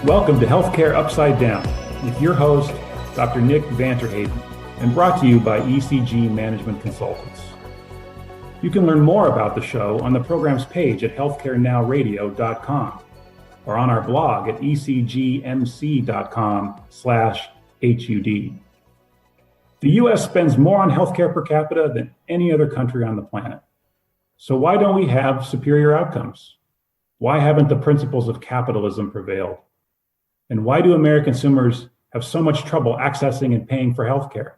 Welcome to Healthcare Upside Down with your host, Dr. Nick Vanterhaden, and brought to you by ECG Management Consultants. You can learn more about the show on the program's page at healthcarenowradio.com or on our blog at ecgmc.com/HUD. The U.S. spends more on healthcare per capita than any other country on the planet. So why don't we have superior outcomes? Why haven't the principles of capitalism prevailed? And why do American consumers have so much trouble accessing and paying for healthcare?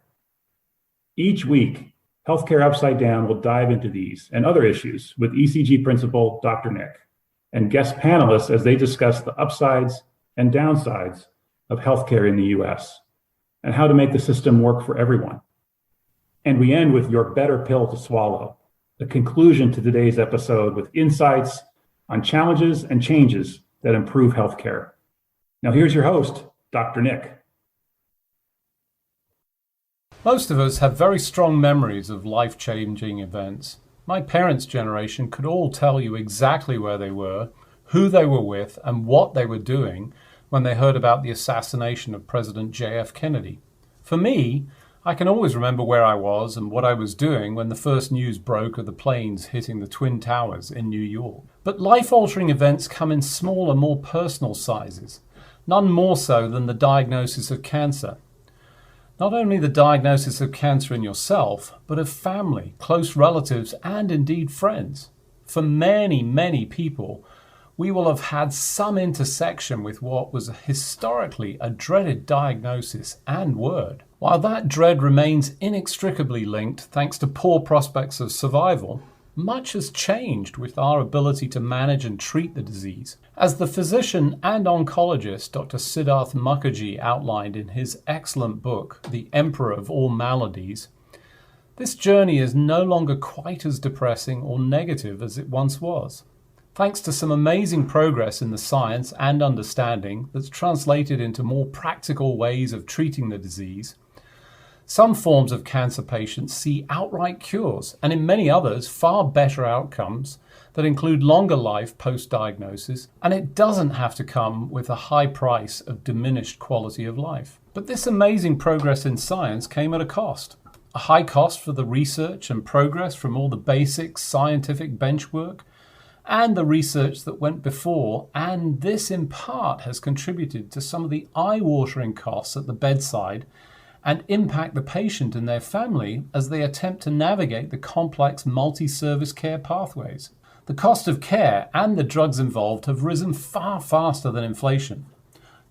Each week, Healthcare Upside Down will dive into these and other issues with ECG principal Dr. Nick and guest panelists as they discuss the upsides and downsides of healthcare in the US and how to make the system work for everyone. And we end with your better pill to swallow, the conclusion to today's episode with insights on challenges and changes that improve healthcare. Now here's your host, Dr. Nick. Most of us have very strong memories of life-changing events. My parents' generation could all tell you exactly where they were, who they were with, and what they were doing when they heard about the assassination of President J.F. Kennedy. For me, I can always remember where I was and what I was doing when the first news broke of the planes hitting the Twin Towers in New York. But life-altering events come in smaller, more personal sizes, none more so than the diagnosis of cancer. Not only the diagnosis of cancer in yourself, but of family, close relatives, and indeed friends. For many, many people, we will have had some intersection with what was historically a dreaded diagnosis and word. While that dread remains inextricably linked thanks to poor prospects of survival, much has changed with our ability to manage and treat the disease. As the physician and oncologist Dr. Siddharth Mukherjee outlined in his excellent book, The Emperor of All Maladies, this journey is no longer quite as depressing or negative as it once was. Thanks to some amazing progress in the science and understanding that's translated into more practical ways of treating the disease, some forms of cancer patients see outright cures, and in many others, far better outcomes that include longer life post-diagnosis, and it doesn't have to come with a high price of diminished quality of life. But this amazing progress in science came at a cost. A high cost for the research and progress from all the basic scientific benchwork and the research that went before, and this in part has contributed to some of the eye-watering costs at the bedside and impact the patient and their family as they attempt to navigate the complex multi-service care pathways. The cost of care and the drugs involved have risen far faster than inflation.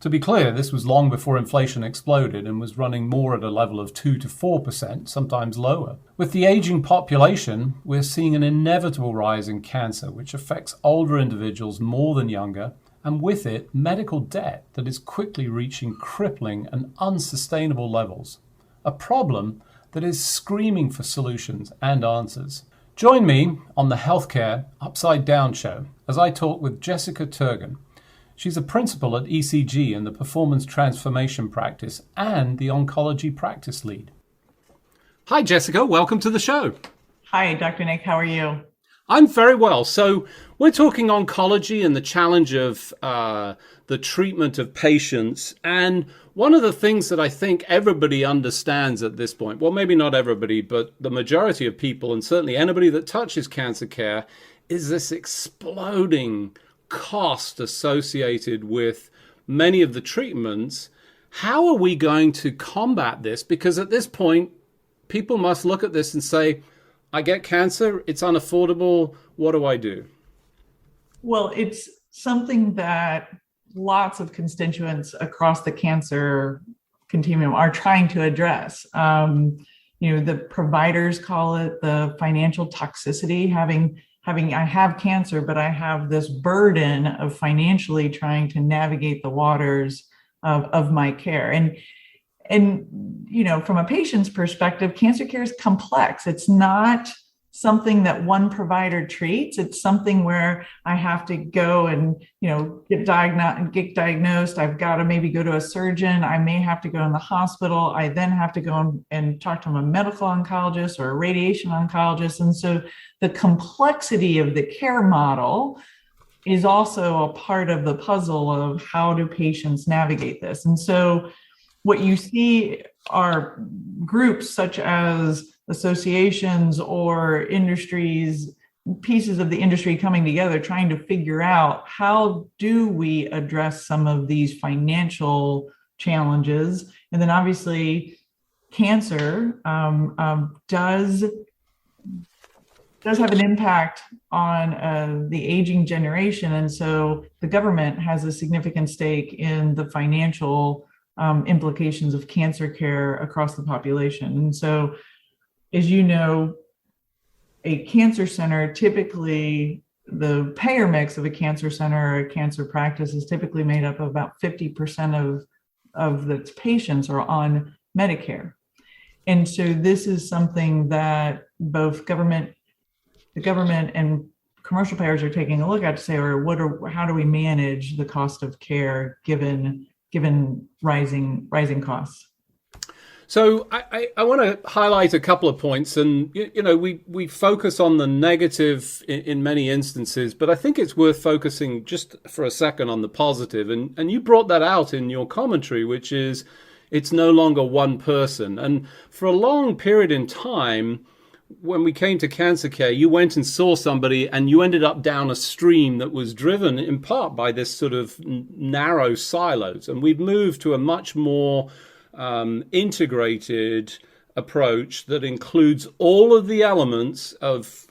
To be clear, this was long before inflation exploded and was running more at a level of 2 to 4%, sometimes lower. With the aging population, we're seeing an inevitable rise in cancer, which affects older individuals more than younger, and with it, medical debt that is quickly reaching crippling and unsustainable levels. A problem that is screaming for solutions and answers. Join me on the Healthcare Upside Down show as I talk with Jessica Turgon. She's a principal at ECG in the Performance Transformation Practice and the Oncology Practice Lead. Hi, Jessica. Welcome to the show. Hi, Dr. Nick. How are you? I'm very well. So we're talking oncology and the challenge of the treatment of patients. And one of the things that I think everybody understands at this point, well, maybe not everybody, but the majority of people, and certainly anybody that touches cancer care, is this exploding cost associated with many of the treatments. How are we going to combat this? Because at this point, people must look at this and say, I get cancer, it's unaffordable, what do I do? Well, it's something that lots of constituents across the cancer continuum are trying to address. The providers call it the financial toxicity, having I have cancer, but I have this burden of financially trying to navigate the waters of my care. And from a patient's perspective, cancer care is complex. It's not something that one provider treats. It's something where I have to go and, get diagnosed. I've got to maybe go to a surgeon. I may have to go in the hospital. I then have to go and talk to a medical oncologist or a radiation oncologist. And so the complexity of the care model is also a part of the puzzle of how do patients navigate this. And so what you see are groups such as associations or industries, pieces of the industry coming together, trying to figure out how do we address some of these financial challenges. And then obviously cancer does have an impact on the aging generation. And so the government has a significant stake in the financial implications of cancer care across the population. And so, as you know, a cancer center, typically the payer mix of a cancer center or a cancer practice is typically made up of about 50% of its patients are on Medicare. And so this is something that both the government and commercial payers are taking a look at to say, or how do we manage the cost of care given rising costs? So I want to highlight a couple of points, and we focus on the negative in many instances, but I think it's worth focusing just for a second on the positive, and you brought that out in your commentary, which is it's no longer one person. And for a long period in time, when we came to cancer care, you went and saw somebody and you ended up down a stream that was driven in part by this sort of narrow silos. And we've moved to a much more integrated approach that includes all of the elements of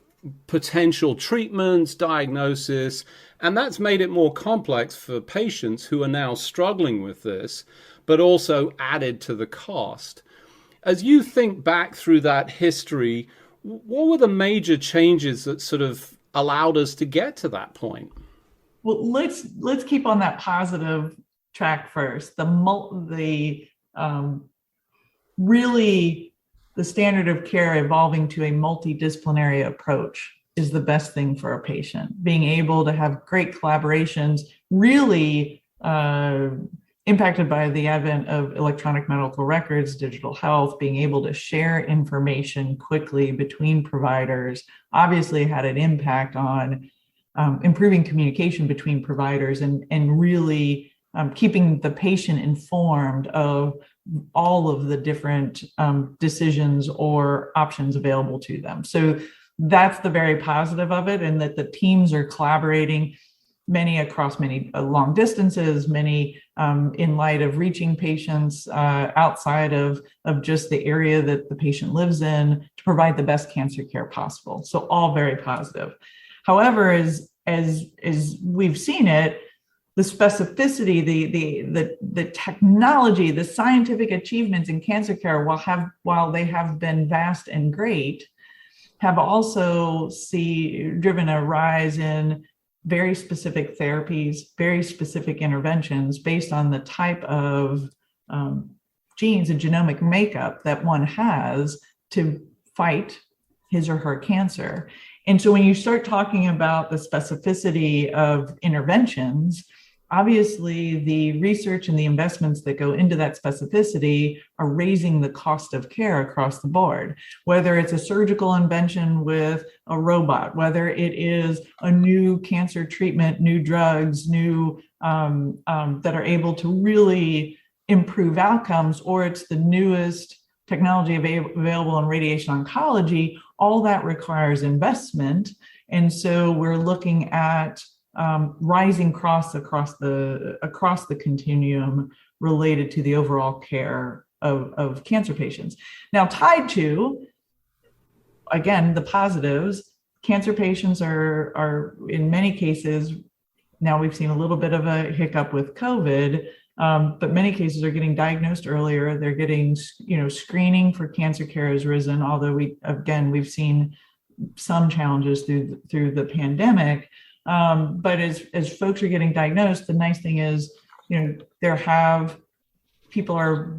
potential treatments, diagnosis, and that's made it more complex for patients who are now struggling with this, but also added to the cost. As you think back through that history, what were the major changes that sort of allowed us to get to that point? Well, let's keep on that positive track first. Really, the standard of care evolving to a multidisciplinary approach is the best thing for a patient. Being able to have great collaborations, really impacted by the advent of electronic medical records, digital health, being able to share information quickly between providers, obviously had an impact on improving communication between providers and really keeping the patient informed of all of the different decisions or options available to them. So that's the very positive of it, and that the teams are collaborating, many across many long distances, many in light of reaching patients outside of just the area that the patient lives in to provide the best cancer care possible. So all very positive. While as we've seen it, the specificity, the technology, the scientific achievements in cancer care, while they have been vast and great, have also driven a rise in very specific therapies, very specific interventions based on the type of genes and genomic makeup that one has to fight his or her cancer. And so when you start talking about the specificity of interventions, obviously the research and the investments that go into that specificity are raising the cost of care across the board, whether it's a surgical invention with a robot, whether it is a new cancer treatment, new drugs, new that are able to really improve outcomes, or it's the newest technology available in radiation oncology. All that requires investment. And so we're looking at rising costs across the continuum related to the overall care of cancer patients. Now, tied to, again, the positives, cancer patients are in many cases, now we've seen a little bit of a hiccup with COVID, but many cases are getting diagnosed earlier. They're getting, screening for cancer care has risen, although we've seen some challenges through the pandemic. But as folks are getting diagnosed, the nice thing is, people are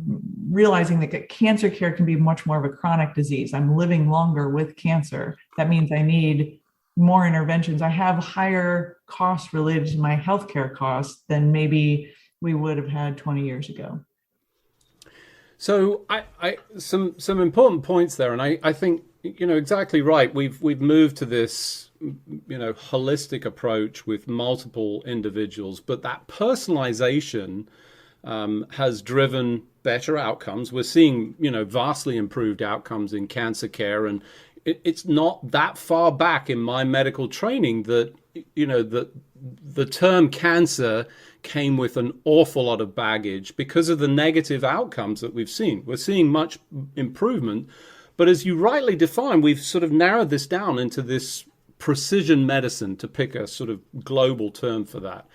realizing that cancer care can be much more of a chronic disease. I'm living longer with cancer. That means I need more interventions. I have higher costs related to my healthcare costs than maybe we would have had 20 years ago. So some important points there, and I think exactly right. We've moved to this holistic approach with multiple individuals, but that personalization has driven better outcomes. We're seeing, vastly improved outcomes in cancer care, and it's not that far back in my medical training that, the term cancer came with an awful lot of baggage because of the negative outcomes that we've seen. We're seeing much improvement, but as you rightly define, we've sort of narrowed this down into this precision medicine, to pick a sort of global term for that.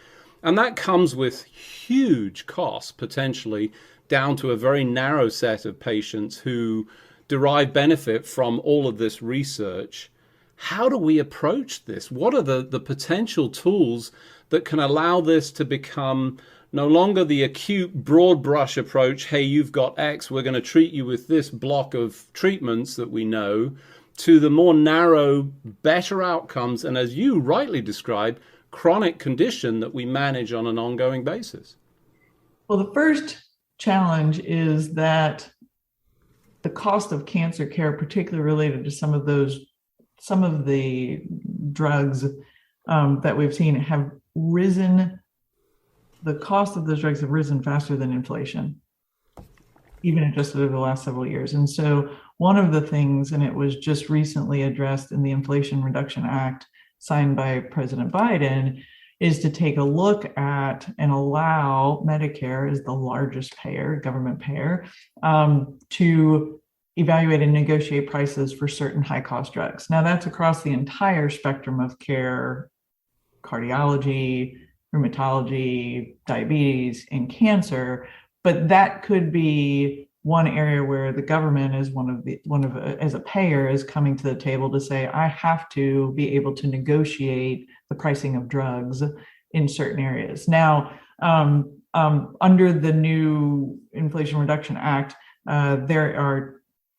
And that comes with huge costs, potentially, down to a very narrow set of patients who derive benefit from all of this research. How do we approach this? What are the potential tools that can allow this to become no longer the acute broad brush approach, hey, you've got X, we're going to treat you with this block of treatments that we know, to the more narrow, better outcomes, and as you rightly describe, chronic condition that we manage on an ongoing basis? Well, the first challenge is that the cost of cancer care, particularly related to some of the drugs that we've seen, have risen. The cost of those drugs have risen faster than inflation, even adjusted over the last several years. And so one of the things, and it was just recently addressed in the Inflation Reduction Act signed by President Biden, is to take a look at and allow Medicare, as the largest payer, government payer, to evaluate and negotiate prices for certain high-cost drugs. Now, that's across the entire spectrum of care: cardiology, rheumatology, diabetes, and cancer. But that could be one area where the government, as as a payer, is coming to the table to say, I have to be able to negotiate the pricing of drugs in certain areas. Now, under the new Inflation Reduction Act, that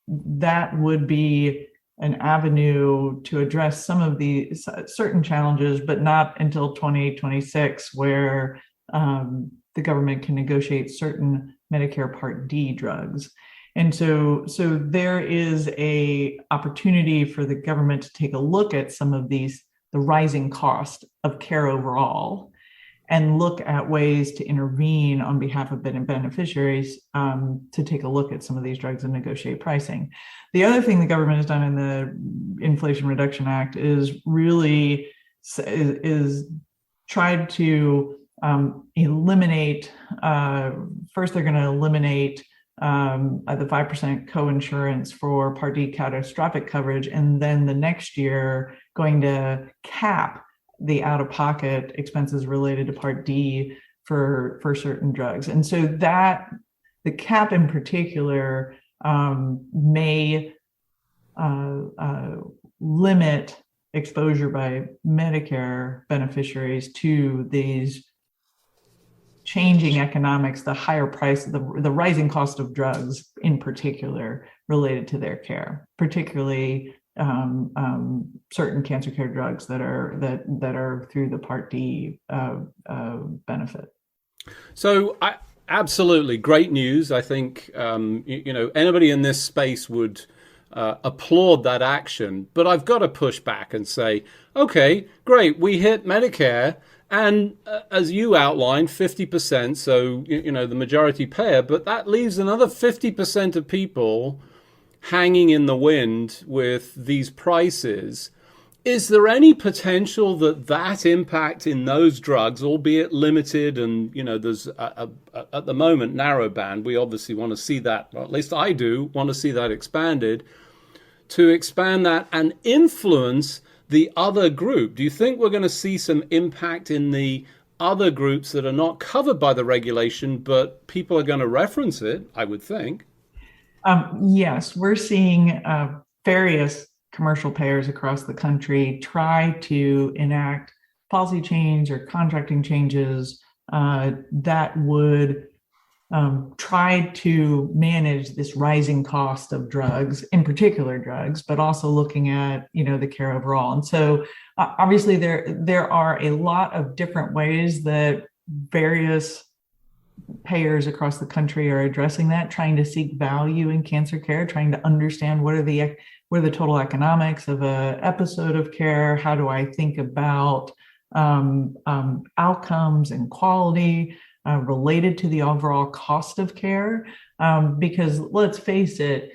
would be an avenue to address some of the certain challenges, but not until 2026, where the government can negotiate certain Medicare Part D drugs. And so there is a opportunity for the government to take a look at some of the rising cost of care overall, and look at ways to intervene on behalf of beneficiaries, to take a look at some of these drugs and negotiate pricing. The other thing the government has done in the Inflation Reduction Act is really tried to eliminate. First, they're going to eliminate the 5% co-insurance for Part D catastrophic coverage, and then the next year going to cap the out-of-pocket expenses related to Part D for certain drugs. And so that the cap in particular may limit exposure by Medicare beneficiaries to these changing economics, the higher price, the rising cost of drugs in particular related to their care, particularly certain cancer care drugs that are through the Part D benefit. So absolutely great news. I think anybody in this space would applaud that action, but I've got to push back and say, okay, great, we hit Medicare, and as you outlined, 50%, so the majority payer, but that leaves another 50% of people hanging in the wind with these prices. Is there any potential that impact in those drugs, albeit limited, and there's at the moment narrow band, we obviously want to see that, or at least I do want to see that expanded, to expand that and influence the other group? Do you think we're going to see some impact in the other groups that are not covered by the regulation, but people are going to reference it, I would think? Yes, we're seeing various commercial payers across the country try to enact policy change or contracting changes that would try to manage this rising cost of drugs, in particular drugs, but also looking at the care overall. And so obviously there are a lot of different ways that various payers across the country are addressing that, trying to seek value in cancer care, trying to understand what are the total economics of a episode of care. How do I think about outcomes and quality related to the overall cost of care? Because let's face it,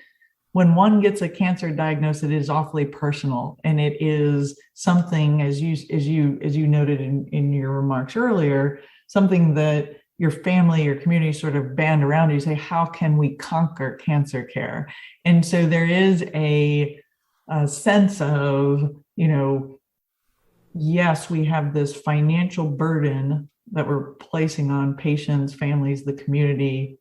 when one gets a cancer diagnosis, it is awfully personal, and it is something, as you noted in your remarks earlier, something that your family, your community sort of band around you, say, how can we conquer cancer care? And so there is a sense of, yes, we have this financial burden that we're placing on patients, families, the community,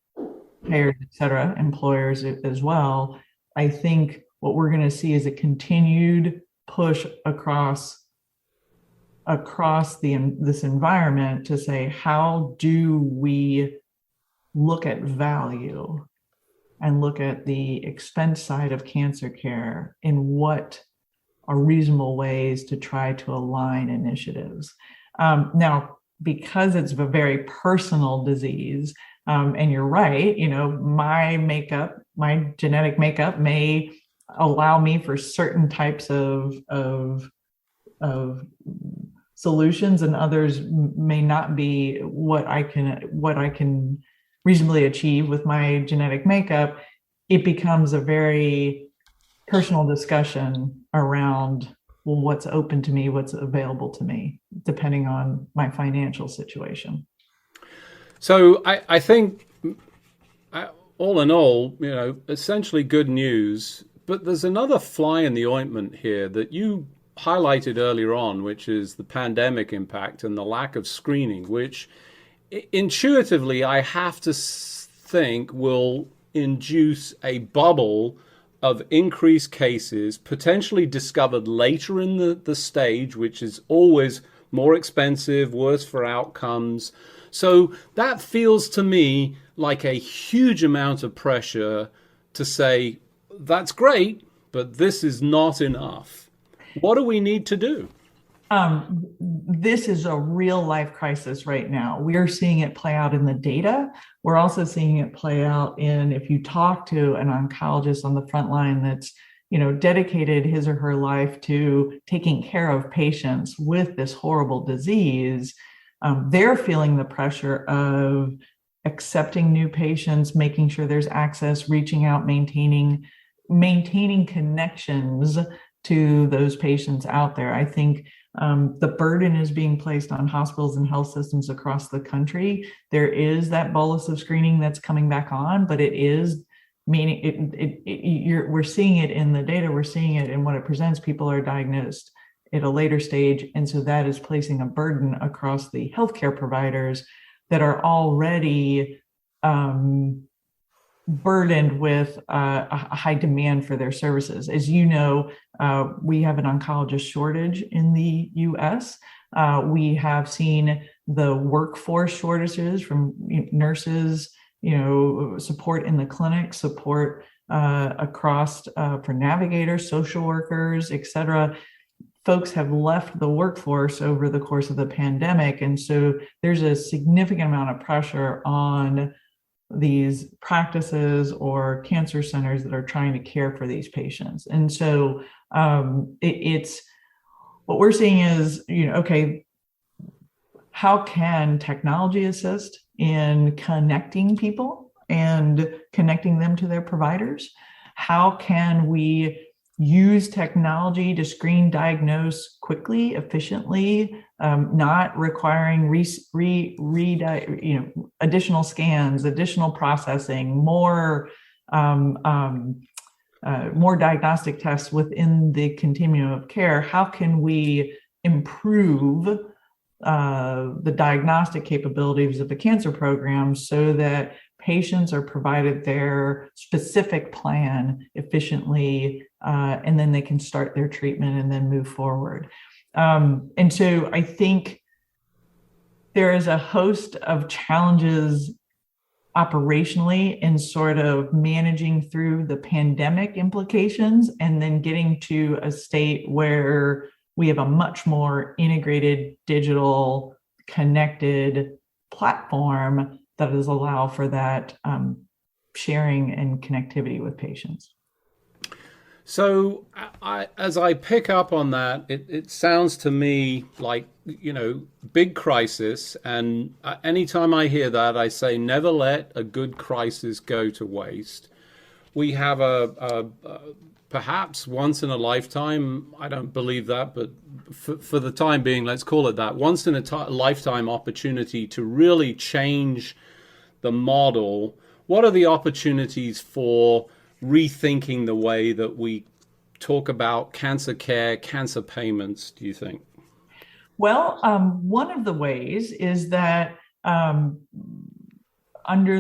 payers, et cetera, employers as well. I think what we're going to see is a continued push across this environment to say, how do we look at value and look at the expense side of cancer care in what are reasonable ways to try to align initiatives. Now, because it's a very personal disease, and you're right, my genetic makeup may allow me for certain types of solutions, and others may not be what I can reasonably achieve with my genetic makeup. It becomes a very personal discussion around, well, what's open to me, what's available to me, depending on my financial situation. So I think, all in all, essentially good news. But there's another fly in the ointment here that you highlighted earlier on, which is the pandemic impact and the lack of screening, which intuitively I have to think will induce a bubble of increased cases, potentially discovered later in the stage, which is always more expensive, worse for outcomes. So that feels to me like a huge amount of pressure to say, that's great, but this is not enough. What do we need to do? This is a real life crisis right now. We are seeing it play out in the data. We're also seeing it play out in, if you talk to an oncologist on the front line that's, dedicated his or her life to taking care of patients with this horrible disease, they're feeling the pressure of accepting new patients, making sure there's access, reaching out, maintaining connections to those patients out there. I think the burden is being placed on hospitals and health systems across the country. There is that bolus of screening that's coming back on, but it is we're seeing it in the data. We're seeing it in what it presents. People are diagnosed at a later stage, and so that is placing a burden across the healthcare providers that are already burdened with a high demand for their services. As you know, we have an oncologist shortage in the U.S. We have seen the workforce shortages from nurses, support in the clinic, support across for navigators, social workers, et cetera. Folks have left the workforce over the course of the pandemic. And so there's a significant amount of pressure on these practices or cancer centers that are trying to care for these patients. And so it's what we're seeing is, okay, how can technology assist in connecting people and connecting them to their providers? How can we use technology to screen, diagnose quickly, efficiently, not requiring additional scans, additional processing, more diagnostic tests within the continuum of care? How can we improve the diagnostic capabilities of the cancer program so that patients are provided their specific plan efficiently, and then they can start their treatment and then move forward. And so I think there is a host of challenges operationally in sort of managing through the pandemic implications and then getting to a state where we have a much more integrated, digital, connected platform that does allow for that sharing and connectivity with patients. So as I pick up on that, it sounds to me like, big crisis. And anytime I hear that, I say, never let a good crisis go to waste. We have a perhaps once in a lifetime, I don't believe that, but for the time being, let's call it that, once in a lifetime opportunity to really change the model. What are the opportunities for rethinking the way that we talk about cancer care, cancer payments, do you think? Well, one of the ways is that under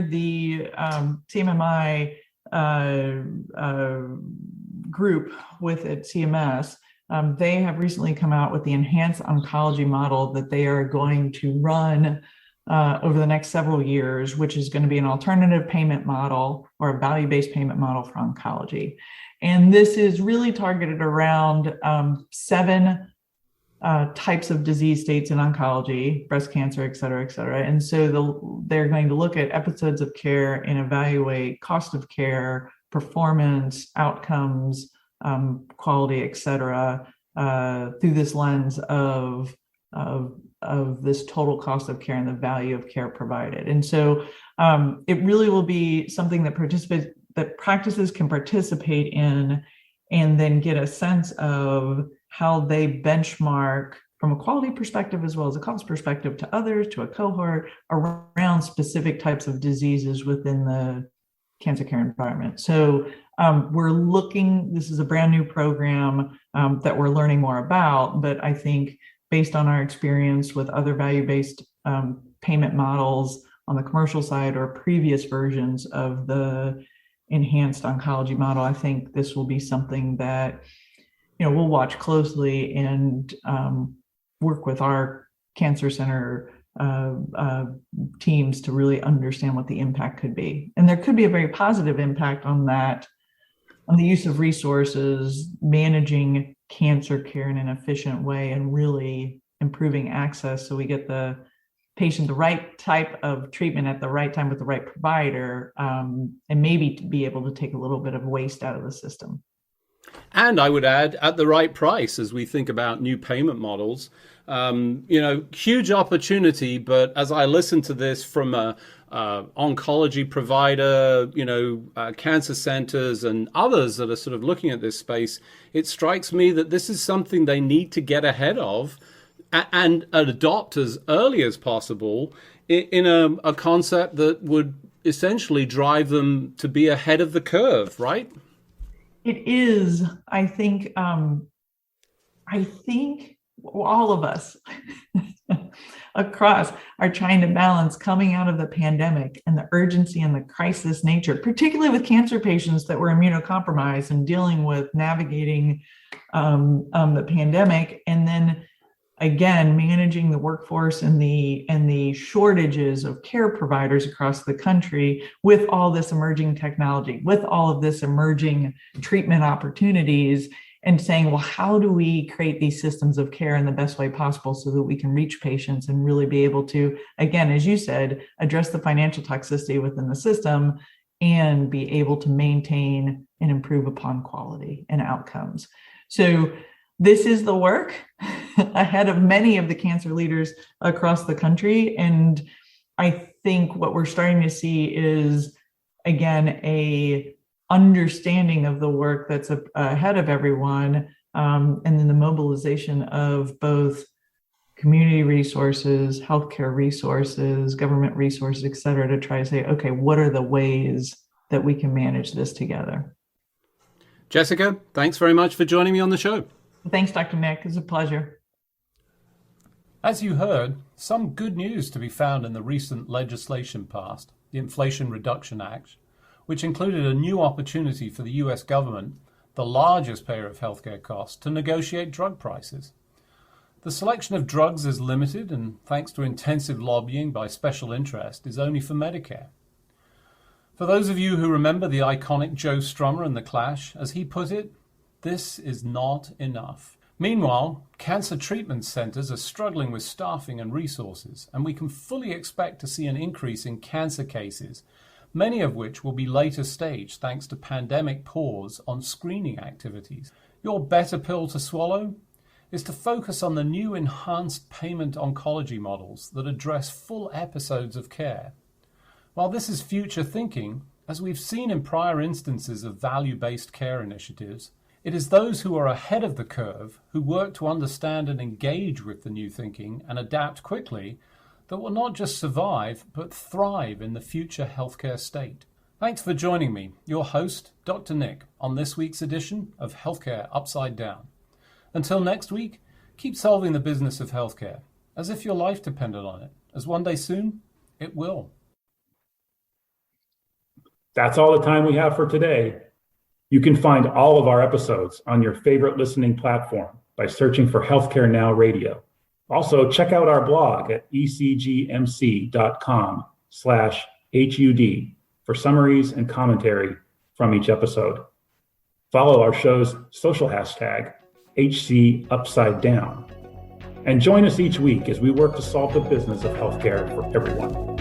the CMMI group with at CMS, they have recently come out with the enhanced oncology model that they are going to run over the next several years, which is going to be an alternative payment model or a value-based payment model for oncology. And this is really targeted around 7 types of disease states in oncology, breast cancer, et cetera, et cetera. And so they're going to look at episodes of care and evaluate cost of care, performance, outcomes, quality, et cetera, through this lens of this total cost of care and the value of care provided. And so it really will be something that practices can participate in and then get a sense of how they benchmark from a quality perspective as well as a cost perspective to others, to a cohort around specific types of diseases within the cancer care environment. So this is a brand new program that we're learning more about, but I think based on our experience with other value-based payment models on the commercial side or previous versions of the enhanced oncology model, I think this will be something that we'll watch closely and work with our cancer center teams to really understand what the impact could be. And there could be a very positive impact on that, on the use of resources, managing cancer care in an efficient way, and really improving access so we get the patient the right type of treatment at the right time with the right provider, and maybe to be able to take a little bit of waste out of the system. And I would add, at the right price as we think about new payment models. Huge opportunity, but as I listen to this from a oncology provider, cancer centers and others that are sort of looking at this space, it strikes me that this is something they need to get ahead of and adopt as early as possible in a concept that would essentially drive them to be ahead of the curve, right? It is. I think all of us across are trying to balance coming out of the pandemic and the urgency and the crisis nature, particularly with cancer patients that were immunocompromised and dealing with navigating the pandemic, and then again managing the workforce and the shortages of care providers across the country with all this emerging technology, with all of this emerging treatment opportunities, and saying, well, how do we create these systems of care in the best way possible so that we can reach patients and really be able to, again, as you said, address the financial toxicity within the system and be able to maintain and improve upon quality and outcomes. So this is the work ahead of many of the cancer leaders across the country. And I think what we're starting to see is, again, a understanding of the work that's ahead of everyone, and then the mobilization of both community resources, healthcare resources, government resources, et cetera, to try to say, okay, what are the ways that we can manage this together? Jessica, thanks very much for joining me on the show. Thanks, Dr. Nick. It's a pleasure. As you heard, some good news to be found in the recent legislation passed, the Inflation Reduction Act, which included a new opportunity for the US government, the largest payer of healthcare costs, to negotiate drug prices. The selection of drugs is limited and, thanks to intensive lobbying by special interest, is only for Medicare. For those of you who remember the iconic Joe Strummer and The Clash, as he put it, this is not enough. Meanwhile, cancer treatment centres are struggling with staffing and resources, and we can fully expect to see an increase in cancer cases, many of which will be later stage thanks to pandemic pause on screening activities. Your better pill to swallow is to focus on the new enhanced payment oncology models that address full episodes of care. While this is future thinking, as we've seen in prior instances of value-based care initiatives, it is those who are ahead of the curve, who work to understand and engage with the new thinking and adapt quickly, that will not just survive, but thrive in the future healthcare state. Thanks for joining me, your host, Dr. Nick, on this week's edition of Healthcare Upside Down. Until next week, keep solving the business of healthcare, as if your life depended on it, as one day soon, it will. That's all the time we have for today. You can find all of our episodes on your favorite listening platform by searching for Healthcare Now Radio. Also, check out our blog at ecgmc.com/HUD for summaries and commentary from each episode. Follow our show's social hashtag, HC Upside Down. And join us each week as we work to solve the business of healthcare for everyone.